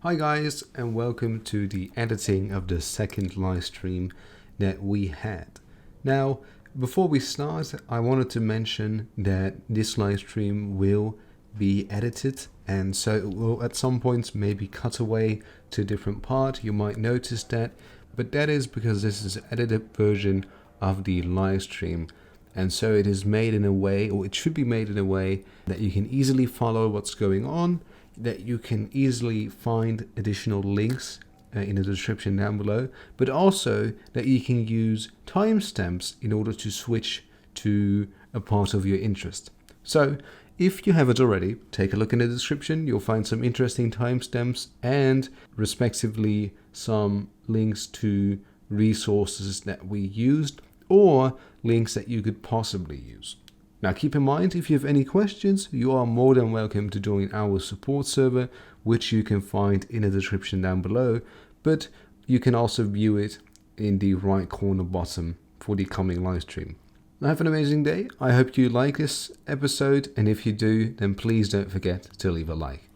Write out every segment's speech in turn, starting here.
Hi guys, and welcome to the editing of the second live stream that we had. Now, before we start, I wanted to mention that this live stream will be edited, and so it will at some points maybe cut away to a different part. You might notice that, but that is because this is an edited version of the live stream. And so it is made in a way, or it should be made in a way, that you can easily follow what's going on, that you can easily find additional links in the description down below, but also that you can use timestamps in order to switch to a part of your interest. So if you haven't already, take a look in the description. You'll find some interesting timestamps and respectively some links to resources that we used or links that you could possibly use. Now keep in mind, if you have any questions, you are more than welcome to join our support server, which you can find in the description down below, but you can also view it in the right corner bottom for the coming live stream. Now have an amazing day. I hope you like this episode, and if you do, then please don't forget to leave a like.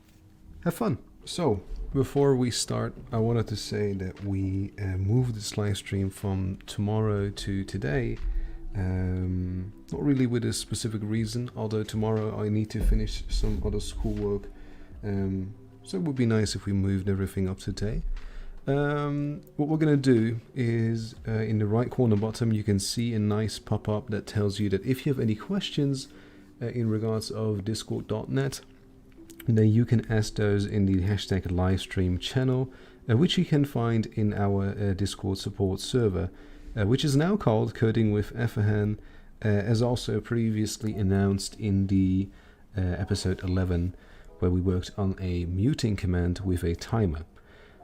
Have fun. So, before we start, I wanted to say that we moved this live stream from tomorrow to today. Not really with a specific reason, although tomorrow I need to finish some other schoolwork, so it would be nice if we moved everything up today. What we're going to do is in the right corner bottom you can see a nice pop-up that tells you that if you have any questions in regards of discord.net, then you can ask those in the hashtag livestream channel, which you can find in our Discord support server. Which is now called Coding with Effahan, as also previously announced in the episode 11, where we worked on a muting command with a timer.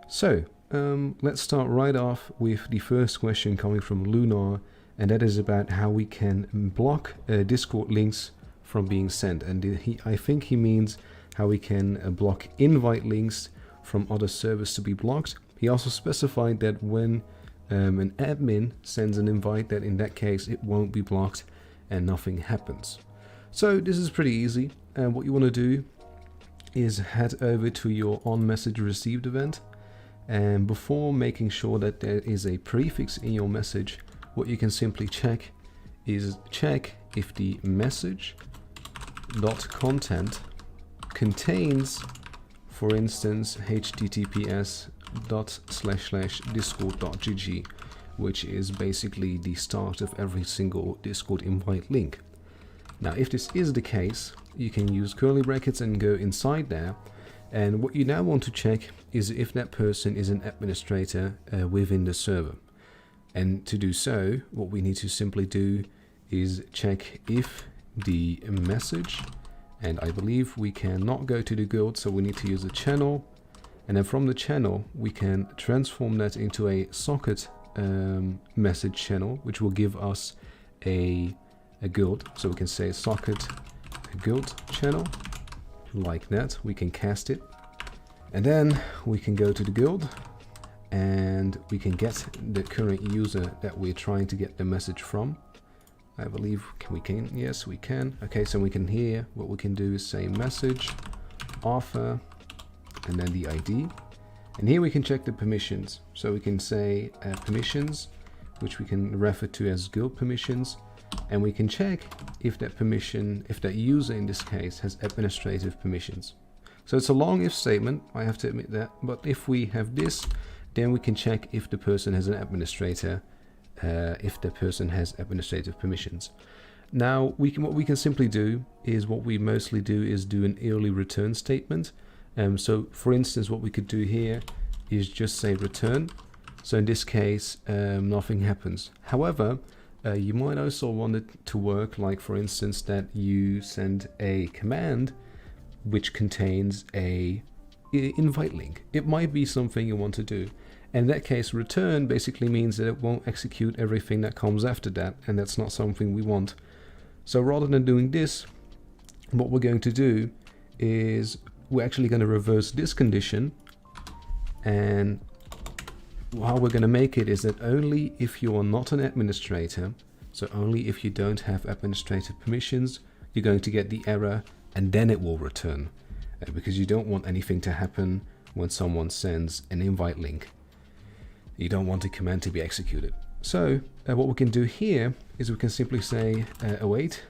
So, let's start right off with the first question coming from Lunar, and that is about how we can block Discord links from being sent. And I think he means how we can block invite links from other servers to be blocked. He also specified that when an admin sends an invite, that in that case it won't be blocked and nothing happens. So this is pretty easy, and what you want to do is head over to your onMessageReceived event, and before making sure that there is a prefix in your message, what you can simply check is if the message.content contains, for instance, https://discord.gg, which is basically the start of every single Discord invite link. Now if this is the case, you can use curly brackets and go inside there, and what you now want to check is if that person is an administrator within the server. And to do so, what we need to simply do is check if the message, and I believe we cannot go to the guild, so we need to use a channel. And then from the channel, we can transform that into a socket message channel, which will give us a guild. So we can say socket guild channel, like that. We can cast it. And then we can go to the guild, and we can get the current user that we're trying to get the message from. I believe we can. Yes, we can. Okay, so we can hear, what we can do is say message, author, and then the ID, and here we can check the permissions. So we can say permissions, which we can refer to as guild permissions, and we can check if that permission, if that user in this case has administrative permissions. So it's a long if statement, I have to admit that, but if we have this, then we can check if the person has an administrator, if the person has administrative permissions. Now what we can simply do is, what we mostly do is do an early return statement. So for instance, what we could do here is just say return. So in this case, nothing happens. However, you might also want it to work like, for instance, that you send a command which contains a invite link. It might be something you want to do. In that case, return basically means that it won't execute everything that comes after that, and that's not something we want. So rather than doing this, what we're going to do is we're actually going to reverse this condition, and how we're going to make it is that only if you are not an administrator, so only if you don't have administrative permissions, you're going to get the error, and then it will return, because you don't want anything to happen when someone sends an invite link. You don't want the command to be executed. So what we can do here is we can simply say await,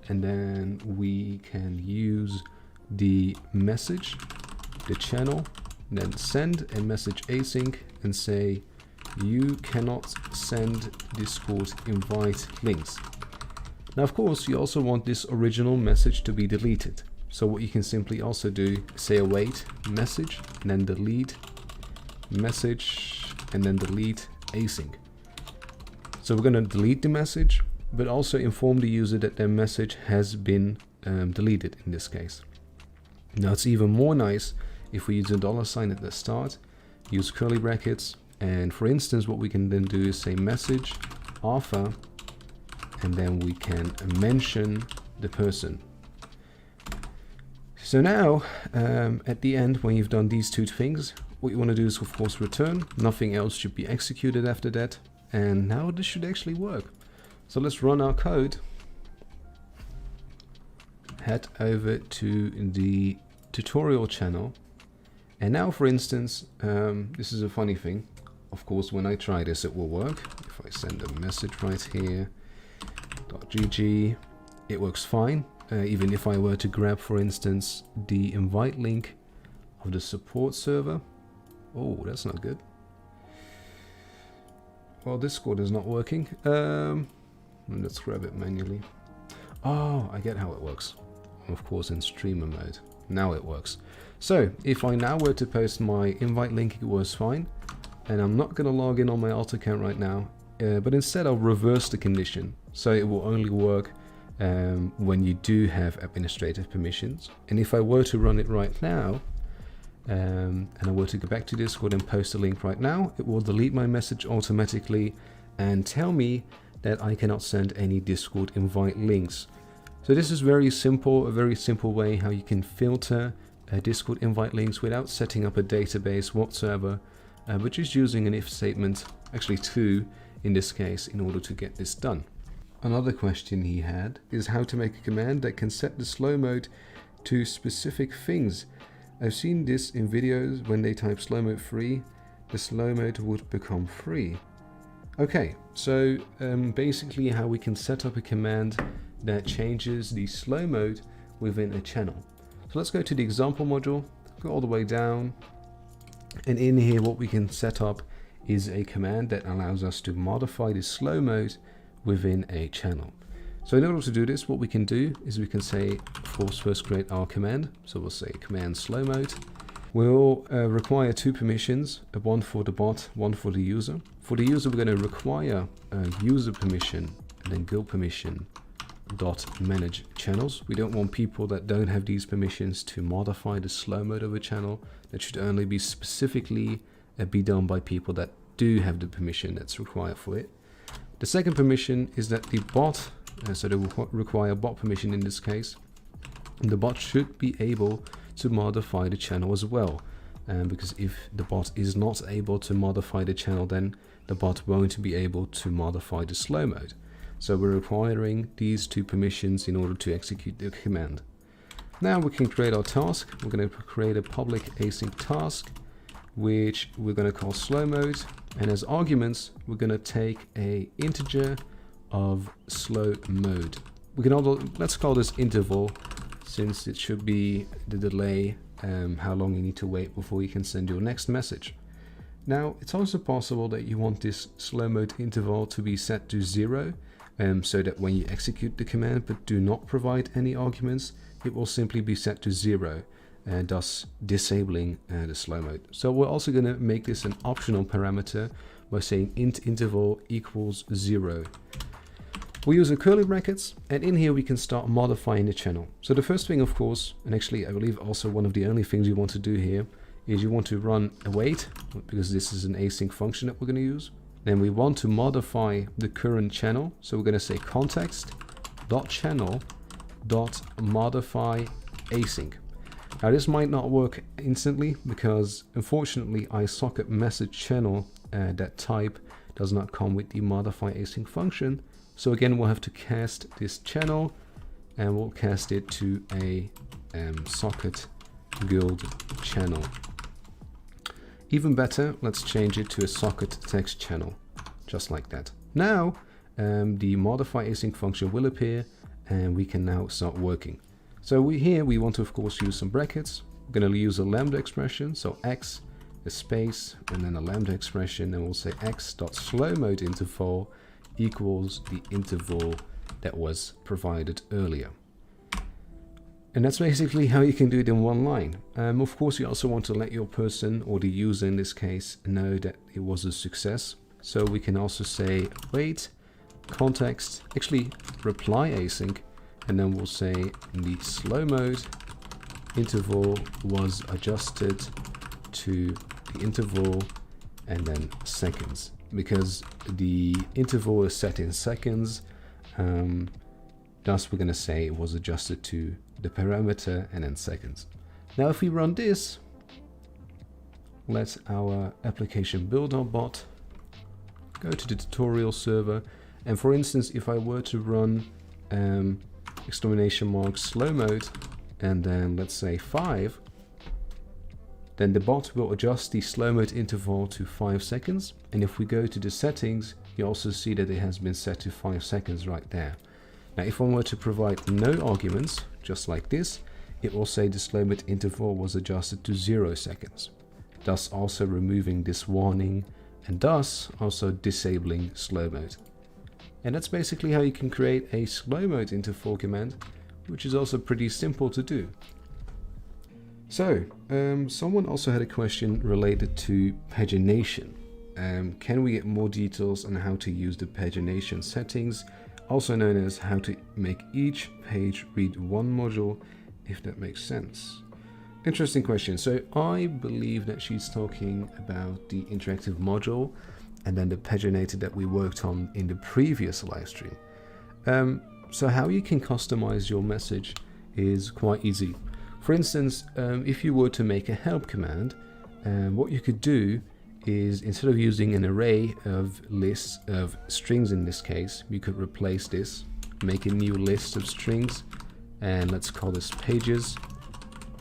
and then we can use the message, the channel, and then send a message async and say you cannot send Discord invite links. Now of course you also want this original message to be deleted. So what you can simply also do, say await message and then delete message and then delete async. So we're going to delete the message, but also inform the user that their message has been deleted in this case. Now it's even more nice if we use a $sign at the start, use curly brackets, and for instance what we can then do is say message alpha, and then we can mention the person. So now at the end, when you've done these two things, what you want to do is of course return. Nothing else should be executed after that, and now this should actually work. So let's run our code, head over to the tutorial channel, and now for instance this is a funny thing. Of course when I try this it will work. If I send a message right here, .gg, it works fine. Even if I were to grab for instance the invite link of the support server, oh that's not good. Well, Discord is not working. Let's grab it manually. Oh, I get how it works. Of course in streamer mode. Now it works. So if I now were to post my invite link, it was fine. And I'm not going to log in on my alt account right now, but instead I'll reverse the condition. So it will only work when you do have administrative permissions. And if I were to run it right now, and I were to go back to Discord and post a link right now, it will delete my message automatically and tell me that I cannot send any Discord invite links. So this is very simple, a very simple way how you can filter Discord invite links without setting up a database whatsoever, but just using an if statement, actually two in this case, in order to get this done. Another question he had is how to make a command that can set the slow mode to specific things. I've seen this in videos when they type slow mode free, the slow mode would become free. Okay, so basically how we can set up a command that changes the slow mode within a channel. So let's go to the example module, go all the way down, and in here what we can set up is a command that allows us to modify the slow mode within a channel. So in order to do this, what we can do is we can say, of course, first create our command. So we'll say command slow mode. We'll require two permissions, one for the bot, one for the user. For the user, we're going to require user permission and then guild permission dot manage channels. We don't want people that don't have these permissions to modify the slow mode of a channel. That should only be specifically be done by people that do have the permission that's required for it. The second permission is that the bot, so they will require bot permission in this case, and the bot should be able to modify the channel as well, because if the bot is not able to modify the channel, then the bot won't be able to modify the slow mode. So we're requiring these two permissions in order to execute the command. Now we can create our task. We're going to create a public async task, which we're going to call slow mode, and as arguments we're going to take a integer of slow mode. We can also, let's call this interval, since it should be the delay, how long you need to wait before you can send your next message. Now it's also possible that you want this slow mode interval to be set to 0, so that when you execute the command but do not provide any arguments, it will simply be set to 0, thus disabling the slow mode. So we're also going to make this an optional parameter by saying int interval equals 0. We use a curly brackets, and in here we can start modifying the channel. So the first thing, of course, and actually I believe also one of the only things you want to do here, is you want to run await, because this is an async function that we're going to use. Then we want to modify the current channel, so we're going to say context.channel.modify async. Now this might not work instantly, because unfortunately iSocket message channel, that type does not come with the modify async function. So again, we'll have to cast this channel, and we'll cast it to a socket guild channel. Even better, let's change it to a socket text channel, just like that. Now, the modify async function will appear and we can now start working. So here we want to of course use some brackets. We're going to use a lambda expression, so x, a space, and then a lambda expression, and we'll say x.slowmode interval equals the interval that was provided earlier. And that's basically how you can do it in one line. Of course, you also want to let your person, or the user in this case, know that it was a success. So we can also say wait, context, actually reply async, and then we'll say the slow mode interval was adjusted to the interval and then seconds, because the interval is set in seconds. Thus we're going to say it was adjusted to the parameter and then seconds. Now if we run this, let our application builder bot go to the tutorial server, and for instance if I were to run exclamation mark slow mode and then let's say 5, then the bot will adjust the slow mode interval to 5 seconds, and if we go to the settings you also see that it has been set to 5 seconds right there. Now if I were to provide no arguments, just like this, it will say the slow mode interval was adjusted to 0 seconds, thus also removing this warning and thus also disabling slow mode. And that's basically how you can create a slow mode interval command, which is also pretty simple to do. So, someone also had a question related to pagination. Can we get more details on how to use the pagination settings, also known as how to make each page read one module, if that makes sense? Interesting question. So I believe that she's talking about the interactive module and then the paginator that we worked on in the previous live stream. So how you can customize your message is quite easy. For instance, if you were to make a help command, what you could do is, instead of using an array of lists of strings in this case, you could replace this, make a new list of strings, and let's call this pages,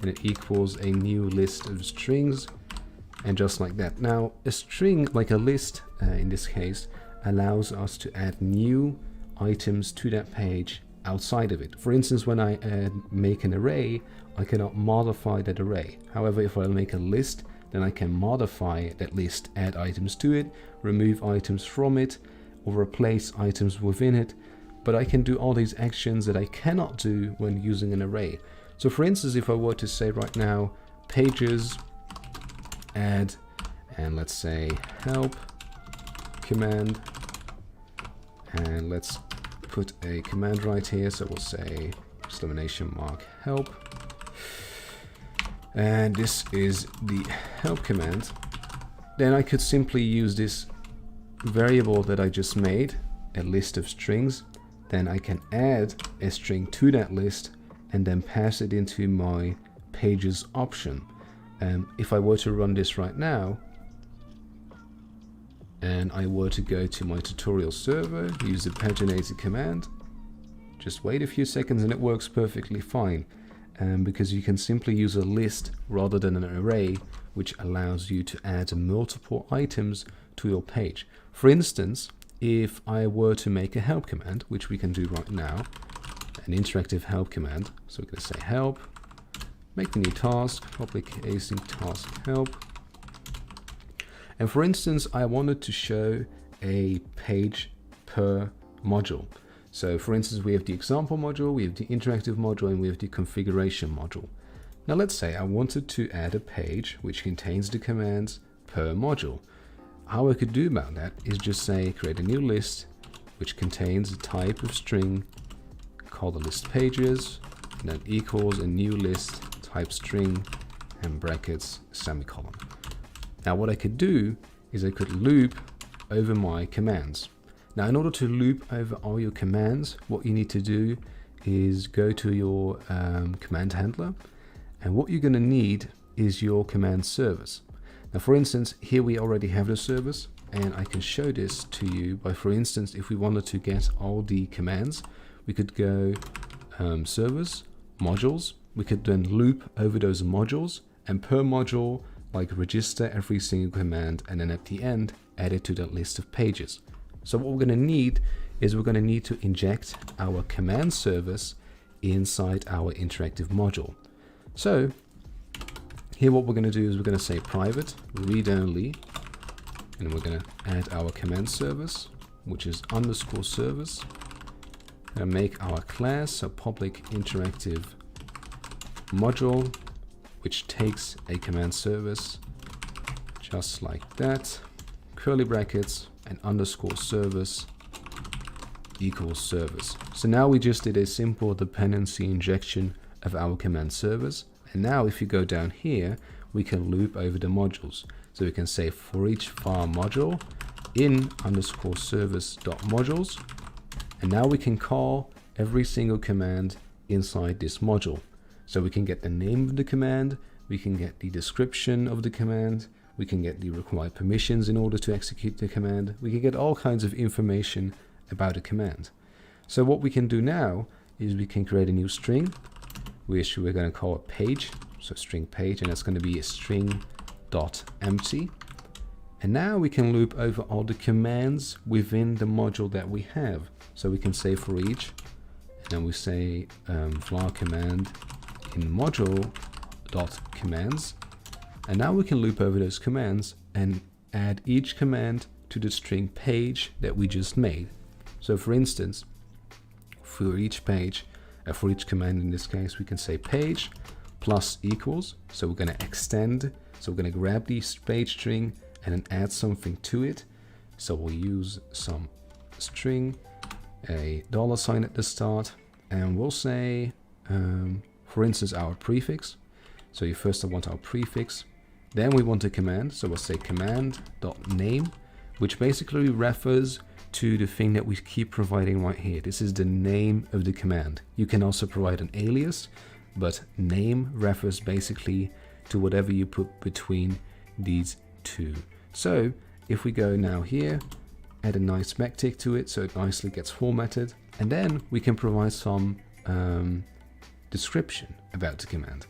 and it equals a new list of strings, and just like that. Now a string, like a list in this case, allows us to add new items to that page outside of it. For instance, when I make an array, I cannot modify that array. However, if I make a list, then I can modify that list, add items to it, remove items from it, or replace items within it. But I can do all these actions that I cannot do when using an array. So for instance, if I were to say right now, pages, add, and let's say help command, and let's put a command right here, so we'll say exclamation mark help, and this is the help command, then I could simply use this variable that I just made, a list of strings, then I can add a string to that list and then pass it into my pages option. If I were to run this right now, and I were to go to my tutorial server, use the paginator command, just wait a few seconds and it works perfectly fine, because you can simply use a list rather than an array, which allows you to add multiple items to your page. For instance, if I were to make a help command, which we can do right now, an interactive help command, so we're going to say help, make a new task, public async task help. And for instance, I wanted to show a page per module. So for instance, we have the example module, we have the interactive module, and we have the configuration module. Now let's say I wanted to add a page which contains the commands per module. How I could do about that is just say create a new list which contains a type of string, call the list pages, and then equals a new list type string and brackets semicolon. Now what I could do is I could loop over my commands. Now in order to loop over all your commands, what you need to do is go to your command handler, and what you're going to need is your command service. Now for instance, here we already have the service, and I can show this to you by, for instance, if we wanted to get all the commands, we could go service, modules, we could then loop over those modules, and per module like register every single command, and then at the end, add it to that list of pages. So what we're going to need is we're going to need to inject our command service inside our interactive module. So here what we're going to do is we're going to say private read only, and we're going to add our command service, which is underscore service, and make our class a public interactive module, which takes a command service just like that, curly brackets, and underscore service equals service. So now we just did a simple dependency injection of our command service. And now if you go down here, we can loop over the modules. So we can say for each file module in underscore service dot modules. And now we can call every single command inside this module. So we can get the name of the command, we can get the description of the command, we can get the required permissions in order to execute the command. We can get all kinds of information about a command. So what we can do now is we can create a new string, which we're going to call a page. So string page, and that's going to be a string dot empty. And now we can loop over all the commands within the module that we have. So we can say for each, and then we say var command in module dot commands. And now we can loop over those commands and add each command to the string page that we just made. So for instance, for each page, for each command in this case, we can say page plus equals. So we're going to extend. So we're going to grab the page string and then add something to it. So we'll use some string, a $sign at the start, and we'll say, for instance, our prefix. So you first want our prefix. Then we want a command, so we'll say command.name, which basically refers to the thing that we keep providing right here. This is the name of the command. You can also provide an alias, but name refers basically to whatever you put between these two. So if we go now here, add a nice backtick to it so it nicely gets formatted, and then we can provide some description about the command.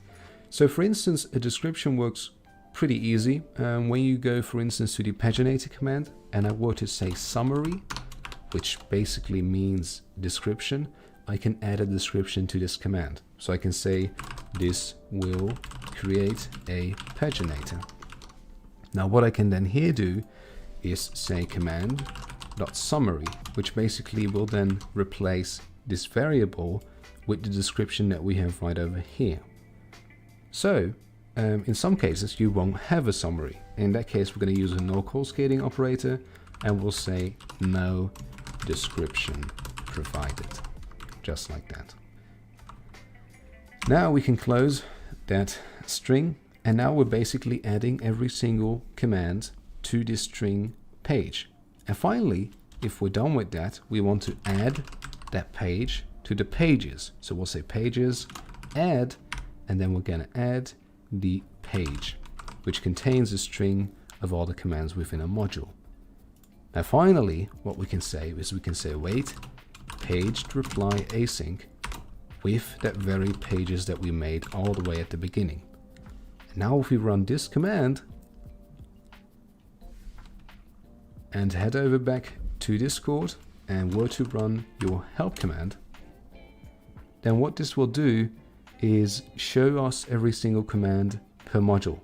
So for instance, a description works pretty easy. When you go, for instance, to the paginator command, and I were to say summary, which basically means description, I can add a description to this command. So I can say this will create a paginator. Now what I can then here do is say command.summary, which basically will then replace this variable with the description that we have right over here. So in some cases you won't have a summary. In that case, we're going to use a no cascading operator, and we'll say no description provided, just like that. Now we can close that string, and now we're basically adding every single command to this string page. And finally, if we're done with that, we want to add that page to the pages. So we'll say pages add, and then we're going to add the page, which contains a string of all the commands within a module. Now finally, what we can say is we can say wait paged reply async with that very pages that we made all the way at the beginning. And now if we run this command and head over back to Discord and were to run your help command, then what this will do is show us every single command per module.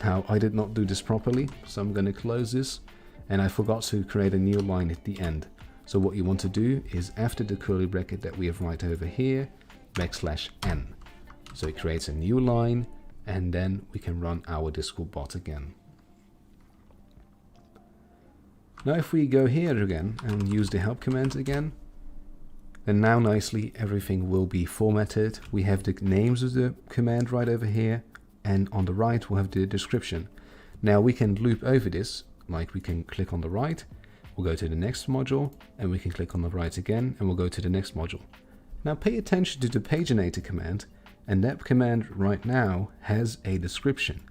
Now I did not do this properly, so I'm going to close this, and I forgot to create a new line at the end. So what you want to do is after the curly bracket that we have right over here, \n. So it creates a new line, and then we can run our Discord bot again. Now if we go here again and use the help command again, then now nicely everything will be formatted. We have the names of the command right over here, and on the right we'll have the description. Now we can loop over this, like we can click on the right, we'll go to the next module, and we can click on the right again, and we'll go to the next module. Now pay attention to the paginator command, and that command right now has a description.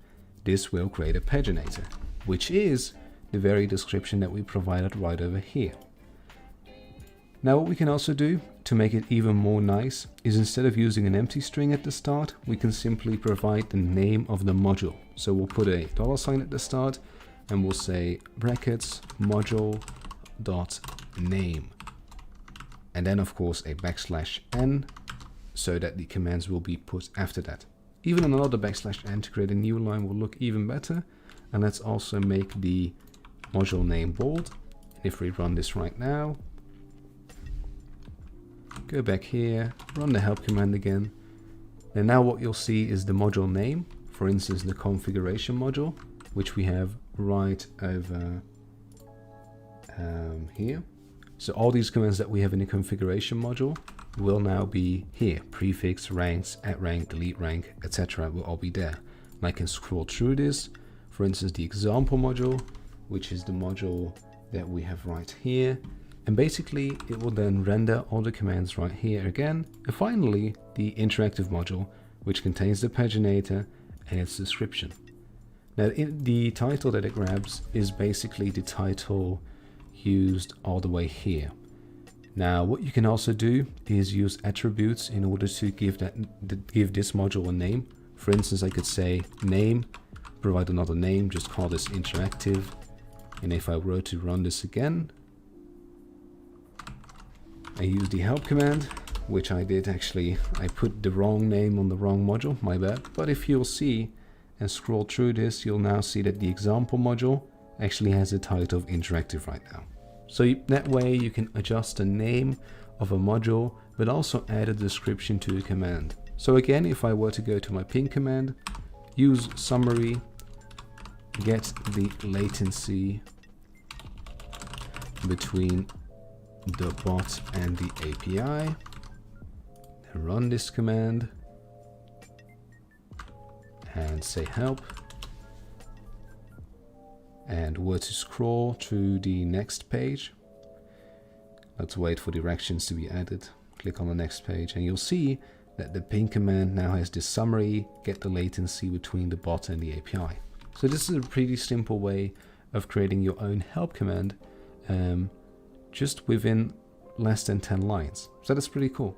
This will create a paginator, which is the very description that we provided right over here. Now what we can also do to make it even more nice is instead of using an empty string at the start, we can simply provide the name of the module. So we'll put a $sign at the start and we'll say brackets module dot name. And then of course a \n so that the commands will be put after that. Even another \n to create a new line will look even better. And let's also make the module name bold. And if we run this right now, go back here, run the help command again. And now what you'll see is the module name, for instance, the configuration module, which we have right over here. So all these commands that we have in the configuration module will now be here. Prefix, ranks, add rank, delete rank, etc. will all be there. And I can scroll through this. For instance, the example module, which is the module that we have right here. And basically it will then render all the commands right here again. And finally, the interactive module, which contains the paginator and its description. Now the title that it grabs is basically the title used all the way here. Now what you can also do is use attributes in order to give this module a name. For instance, I could say name, provide another name, just call this interactive. And if I were to run this again, I use the help command, which I did actually, I put the wrong name on the wrong module, my bad. But if you'll see and scroll through this, you'll now see that the example module actually has the title of interactive right now. So that way you can adjust the name of a module, but also add a description to a command. So again, if I were to go to my ping command, use summary, get the latency between the bot and the API, then run this command and say help, and were to scroll to the next page, let's wait for directions to be added, click on the next page, and you'll see that the ping command now has this summary, get the latency between the bot and the API. So this is a pretty simple way of creating your own help command just within less than 10 lines. So that's pretty cool.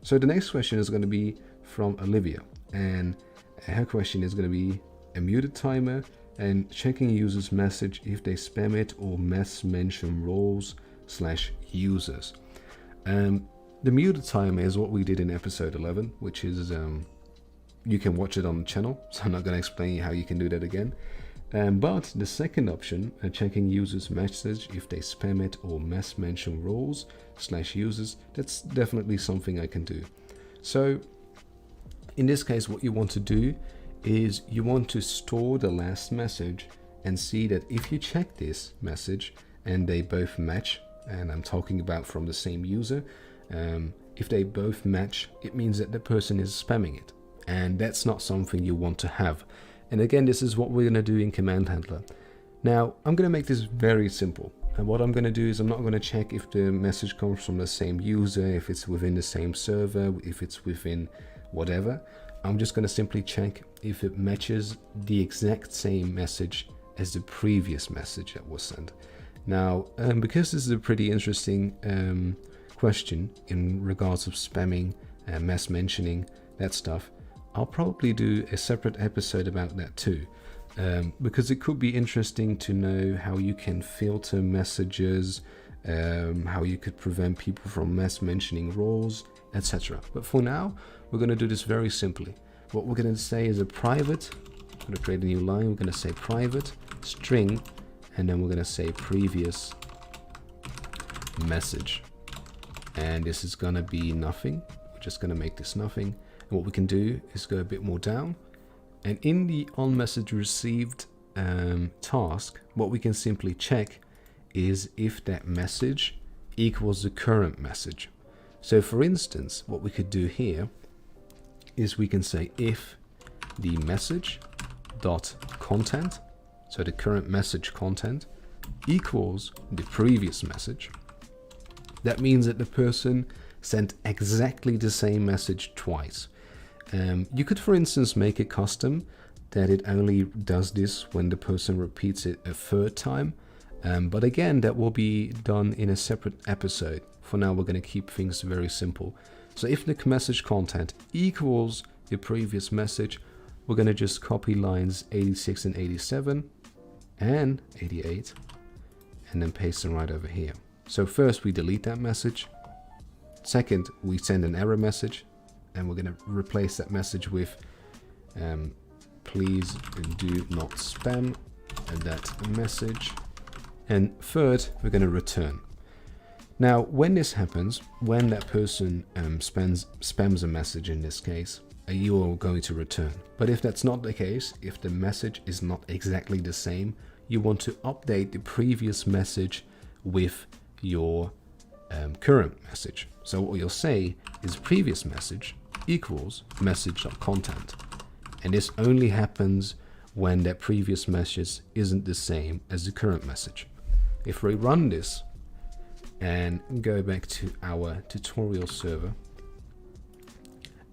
So the next question is going to be from Olivia, and her question is going to be a muted timer and checking users message if they spam it or mass mention roles/users. The muted timer is what we did in episode 11, which is you can watch it on the channel, so I'm not going to explain how you can do that again. But the second option, checking users message if they spam it or mass mention roles/users, that's definitely something I can do. So in this case, what you want to do is you want to store the last message and see that if you check this message and they both match, and I'm talking about from the same user, if they both match, it means that the person is spamming it, and that's not something you want to have. And again, this is what we're going to do in Command Handler. Now, I'm going to make this very simple. And what I'm going to do is I'm not going to check if the message comes from the same user, if it's within the same server, if it's within whatever. I'm just going to simply check if it matches the exact same message as the previous message that was sent. Now, because this is a pretty interesting question in regards of spamming and mass mentioning, that stuff, I'll probably do a separate episode about that too, because it could be interesting to know how you can filter messages, how you could prevent people from mass mentioning roles, etc. But for now, we're going to do this very simply. What we're going to say is a private, I'm going to create a new line, we're going to say private string, and then we're going to say previous message. And this is going to be nothing. We're just going to make this nothing. And what we can do is go a bit more down, and in the onMessageReceived task, what we can simply check is if that message equals the current message. So for instance, what we could do here is we can say if the message dot content, so the current message content, equals the previous message, that means that the person sent exactly the same message twice. You could, for instance, make it custom that it only does this when the person repeats it a third time. But again, that will be done in a separate episode. for now we're going to keep things very simple. So if the message content equals the previous message, we're going to just copy lines 86 and 87 and 88 and then paste them right over here. So first we delete that message. Second, we send an error message, and we're going to replace that message with please do not spam that message. And third, we're going to return. Now, when this happens, when that person spams a message in this case, you are going to return. But if that's not the case, if the message is not exactly the same, you want to update the previous message with your current message. So what you'll say is previous message equals message.content. And this only happens when that previous message isn't the same as the current message. If we run this and go back to our tutorial server,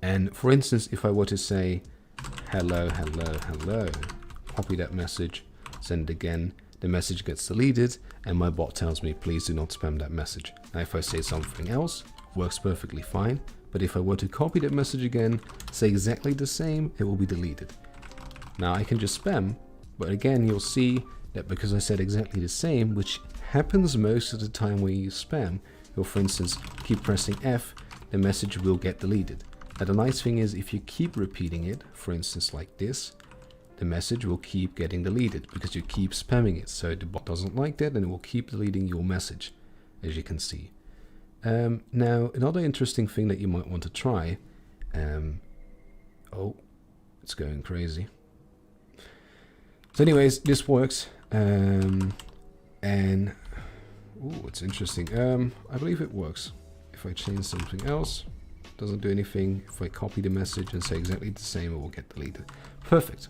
and for instance, if I were to say hello, hello, hello, copy that message, send it again, the message gets deleted and my bot tells me please do not spam that message. Now if I say something else, works perfectly fine, but if I were to copy that message again, say exactly the same, it will be deleted. Now I can just spam, but again you'll see that because I said exactly the same, which happens most of the time when you spam, you'll for instance keep pressing F, the message will get deleted. Now the nice thing is if you keep repeating it, for instance like this, the message will keep getting deleted because you keep spamming it. So the bot doesn't like that and it will keep deleting your message, as you can see. Now another interesting thing that you might want to try, oh, it's going crazy. So anyways, this works, and ooh, it's interesting. I believe it works. If I change something else, doesn't do anything. If I copy the message and say exactly the same, it will get deleted. Perfect.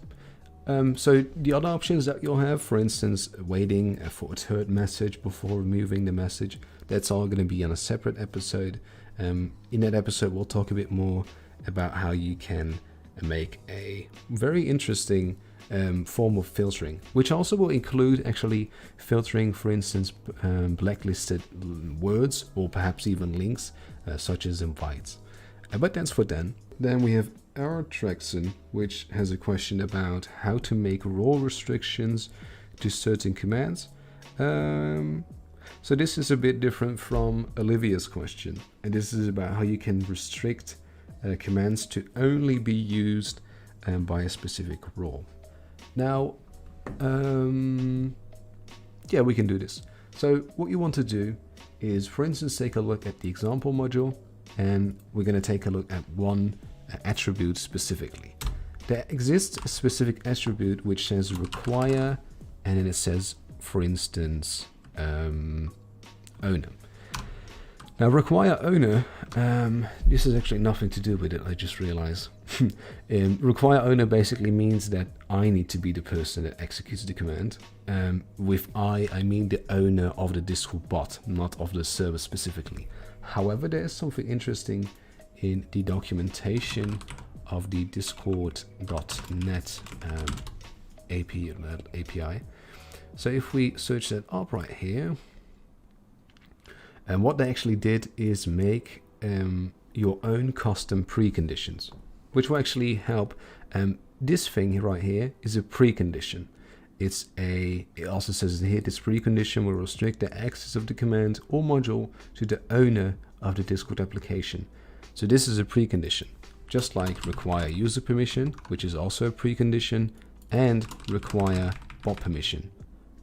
So the other options that you'll have, for instance, waiting for a third message before removing the message, that's all going to be on a separate episode. In that episode, we'll talk a bit more about how you can make a very interesting form of filtering, which also will include actually filtering, for instance, blacklisted words or perhaps even links, such as invites. But that's for then. Then we have our Traxon, which has a question about how to make role restrictions to certain commands. So this is a bit different from Olivia's question, and this is about how you can restrict commands to only be used by a specific role. Now, yeah, we can do this. So what you want to do is, for instance, take a look at the example module, and we're going to take a look at one attribute specifically. There exists a specific attribute which says require, and then it says, for instance, owner. Now require owner, this has actually nothing to do with it, I just realized. Require owner basically means that I need to be the person that executes the command. With I mean the owner of the Discord bot, not of the server specifically. However, there is something interesting in the documentation of the discord.net API. So if we search that up right here, and what they actually did is make your own custom preconditions, which will actually help. This thing right here is a precondition. It also says here, this precondition will restrict the access of the command or module to the owner of the Discord application. So this is a precondition, just like require user permission, which is also a precondition, and require bot permission.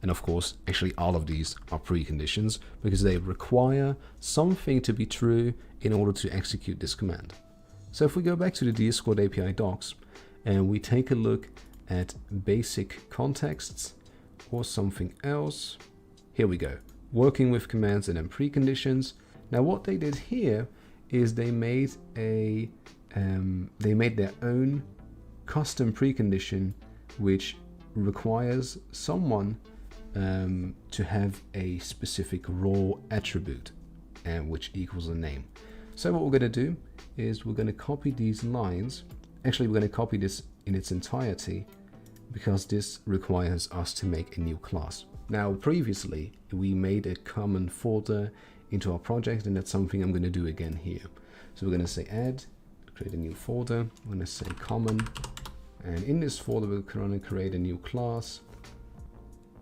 And of course, actually all of these are preconditions because they require something to be true in order to execute this command. So if we go back to the Discord API docs and we take a look at basic contexts or something else, here we go. Working with commands and then preconditions. Now what they did here is they made their own custom precondition which requires someone to have a specific raw attribute, which equals a name. So what we're going to do is we're going to copy these lines. Actually, we're going to copy this in its entirety because this requires us to make a new class. Now, previously, we made a common folder into our project, and that's something I'm going to do again here. So we're going to say add, create a new folder. I'm going to say common, and in this folder we're going to create a new class,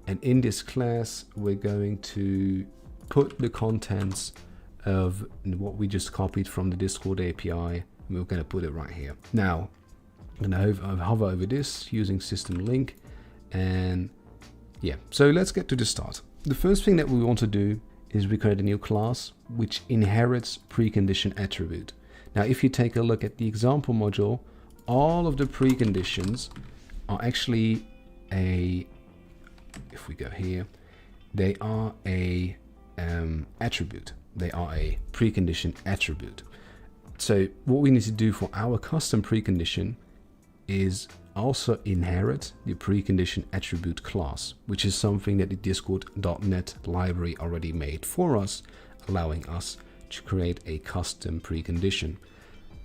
and in this class we're going to put the contents of what we just copied from the Discord API, and we're going to put it right here. Now I'm going to hover over this using system link, and yeah, so let's get to the start. The first thing that we want to do is we create a new class which inherits precondition attribute. Now if you take a look at the example module, all of the preconditions are actually if we go here, they are a attribute. They are a precondition attribute. So what we need to do for our custom precondition is also inherit the precondition attribute class, which is something that the Discord.net library already made for us, allowing us to create a custom precondition.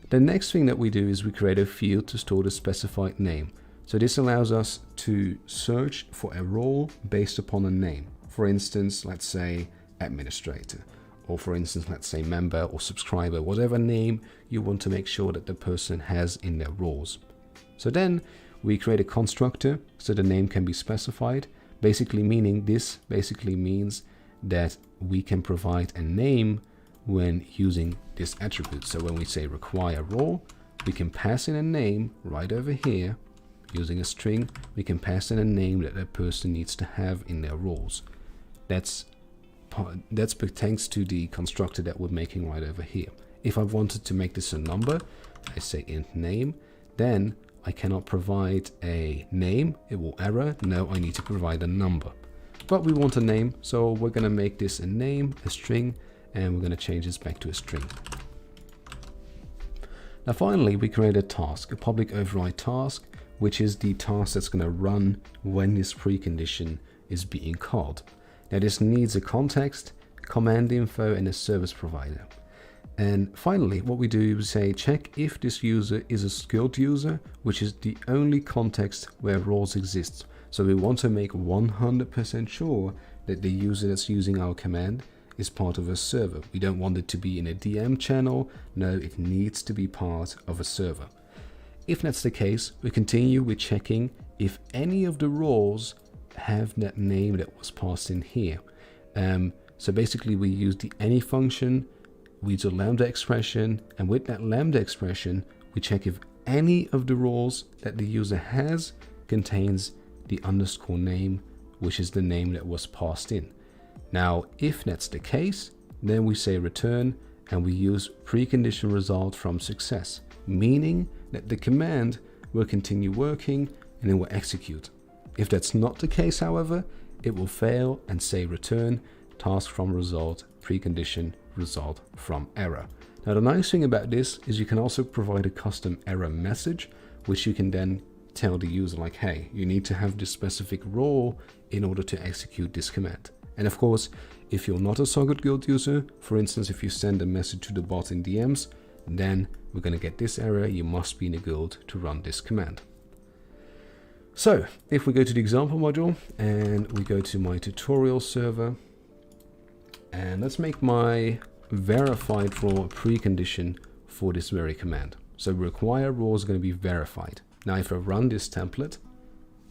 The next thing that we do is we create a field to store the specified name. So this allows us to search for a role based upon a name. For instance, let's say administrator, or for instance, let's say member or subscriber, whatever name you want to make sure that the person has in their roles. So then we create a constructor so the name can be specified, basically meaning this basically means that we can provide a name when using this attribute. So when we say require role, we can pass in a name right over here. Using a string, we can pass in a name that that person needs to have in their roles. That's thanks to the constructor that we're making right over here. If I wanted to make this a number, I say int name, then I cannot provide a name, it will error. No, I need to provide a number. But we want a name, so we're going to make this a name, a string, and we're going to change this back to a string. Now finally, we create a task, a public override task, which is the task that's going to run when this precondition is being called. Now this needs a context, command info, and a service provider. And finally, what we do is say check if this user is a skilled user, which is the only context where roles exist. So we want to make 100% sure that the user that's using our command is part of a server. We don't want it to be in a DM channel. No, it needs to be part of a server. If that's the case, we continue with checking if any of the roles have that name that was passed in here. So basically we use the any function, we use a lambda expression, and with that lambda expression, we check if any of the roles that the user has contains the underscore name, which is the name that was passed in. Now, if that's the case, then we say return, and we use precondition result from success, meaning that the command will continue working and it will execute. If that's not the case, however, it will fail and say return task from result, precondition result from error. Now the nice thing about this is you can also provide a custom error message, which you can then tell the user like, hey, you need to have this specific role in order to execute this command. And of course, if you're not a Socket Guild user, for instance, if you send a message to the bot in DMs, then we're going to get this error, you must be in a guild to run this command. So if we go to the example module and we go to my tutorial server, and let's make my verified role a precondition for this very command. So require role is going to be verified. Now if I run this template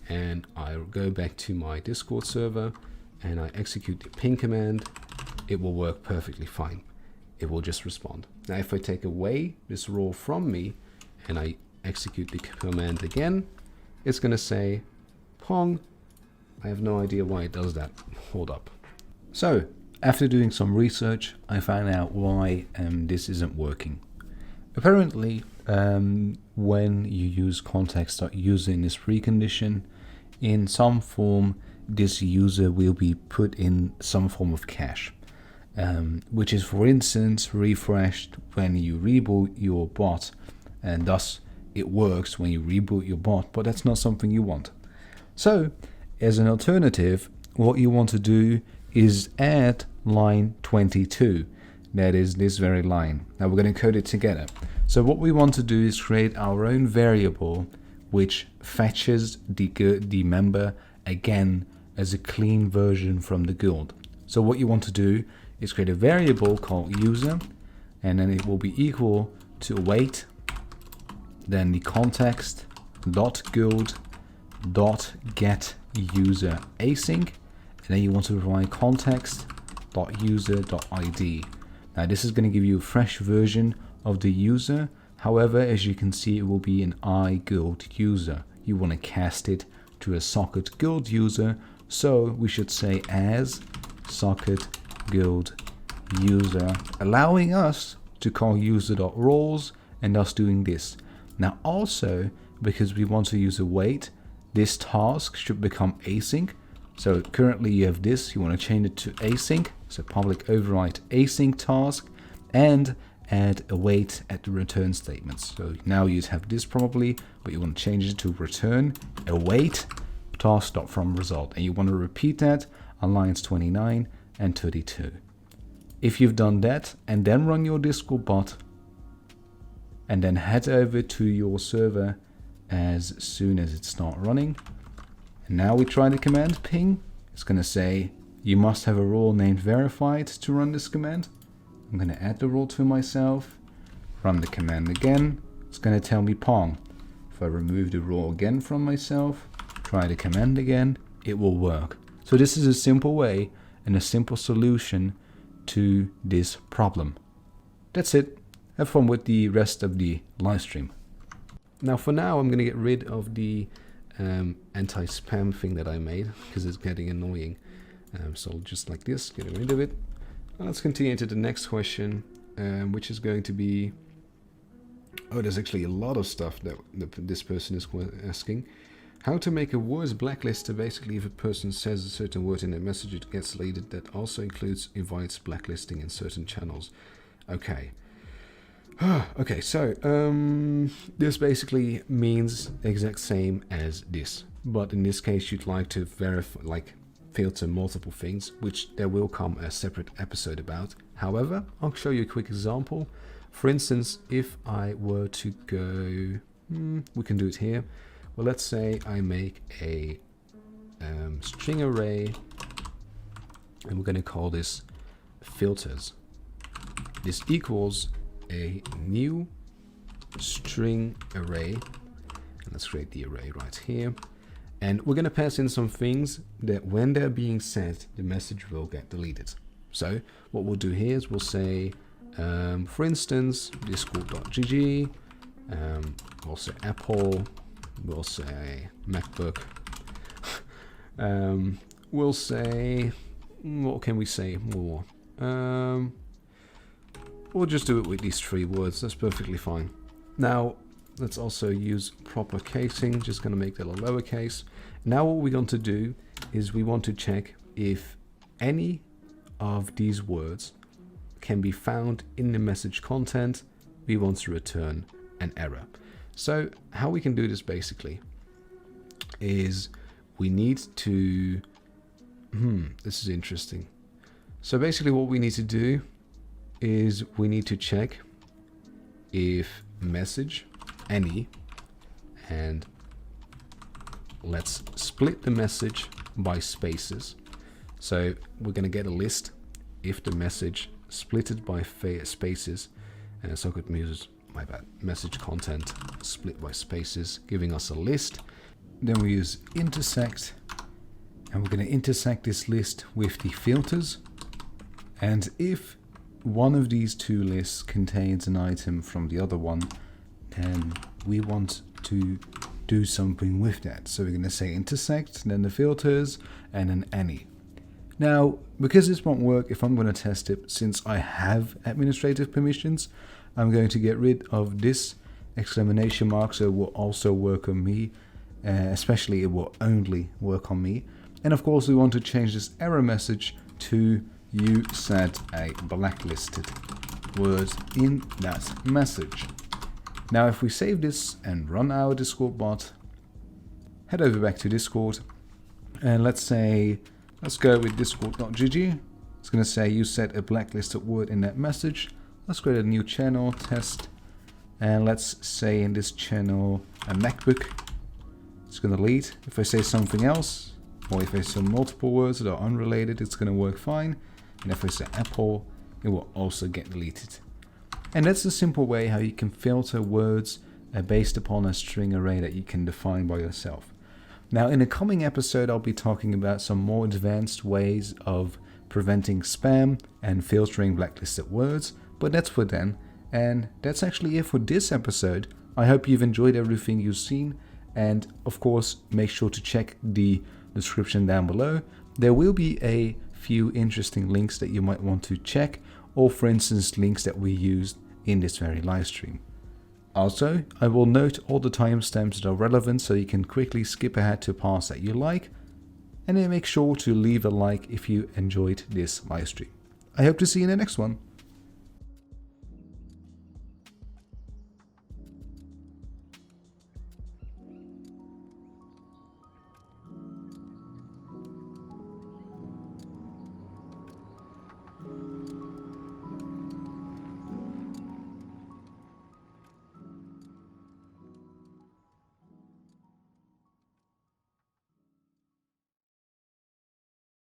and I go back to my Discord server and I execute the ping command, it will work perfectly fine. It will just respond. Now if I take away this role from me and I execute the command again, it's going to say Pong. I have no idea why it does that. Hold up. So after doing some research, I found out why this isn't working. Apparently, when you use context.user in this precondition, in some form, this user will be put in some form of cache, which is, for instance, refreshed when you reboot your bot, and thus it works when you reboot your bot, but that's not something you want. So, as an alternative, what you want to do is add line 22. That is this very line. Now we're going to code it together. So what we want to do is create our own variable which fetches the member again as a clean version from the guild. So what you want to do is create a variable called user, and then it will be equal to await, then the context dot guild dot get user async, and then you want to provide context dot user dot id. Now this is going to give you a fresh version of the user. However, as you can see, it will be an iGuild user. You want to cast it to a socket guild user, so we should say as socket guild user, allowing us to call user.roles and thus doing this. Now also, because we want to use await, this task should become async. So currently you have this, you want to change it to async, so public override async task, and add await at the return statements. So now you'd have this probably, but you want to change it to return await task.from result, and you want to repeat that on lines 29 and 32. If you've done that and then run your Discord bot and then head over to your server as soon as it starts running, and now we try the command ping, it's going to say you must have a role named verified to run this command. I'm going to add the role to myself, run the command again, it's going to tell me pong. If I remove the role again from myself, try the command again, it will work. So this is a simple way and a simple solution to this problem. That's it. Have fun with the rest of the live stream. Now for now I'm going to get rid of the anti-spam thing that I made because it's getting annoying. So just like this, getting rid of it. And let's continue to the next question, which is going to be, oh, there's actually a lot of stuff that this person is asking. How to make a words blacklist, so basically if a person says a certain word in a message, it gets deleted. That also includes invites blacklisting in certain channels. Okay. Okay, so this basically means the exact same as this, but in this case you'd like to verify, like filter multiple things, which there will come a separate episode about. However, I'll show you a quick example. For instance, if I were to go, we can do it here. Well, let's say I make a string array, and we're going to call this filters. This equals a new string array, and let's create the array right here, and we're going to pass in some things that when they're being set, the message will get deleted. So what we'll do here is we'll say, for instance, discord.gg, we'll say Apple, we'll say MacBook, we'll say, what can we say more? We'll just do it with these 3 words, that's perfectly fine. Now, let's also use proper casing, just going to make that a lowercase. Now what we're going to do is we want to check if any of these words can be found in the message content. We want to return an error. So how we can do this basically is we need to, this is interesting. So basically what we need to do is we need to check if message any, and let's split the message by spaces. So we're going to get a list if the message splitted by spaces, and socket uses, my bad, message content split by spaces, giving us a list. Then we use intersect, and we're going to intersect this list with the filters, and if one of these 2 lists contains an item from the other one, then we want to do something with that. So we're going to say intersect, then the filters, and then any. Now, because this won't work if I'm going to test it, since I have administrative permissions, I'm going to get rid of this exclamation mark, so it will also work on me, especially it will only work on me. And of course we want to change this error message to you said a blacklisted word in that message. Now if we save this and run our Discord bot, head over back to Discord, and let's go with discord.gg. It's going to say you said a blacklisted word in that message. Let's create a new channel, test, and let's say in this channel a MacBook. It's going to lead. If I say something else, or if I say multiple words that are unrelated, it's going to work fine. And if I say apple, it will also get deleted. And that's a simple way how you can filter words based upon a string array that you can define by yourself. Now, in a coming episode, I'll be talking about some more advanced ways of preventing spam and filtering blacklisted words, but that's for then. And that's actually it for this episode. I hope you've enjoyed everything you've seen, and of course, make sure to check the description down below. There will be a few interesting links that you might want to check, or for instance, links that we used in this very live stream. Also, I will note all the timestamps that are relevant so you can quickly skip ahead to parts that you like, and then make sure to leave a like if you enjoyed this live stream. I hope to see you in the next one.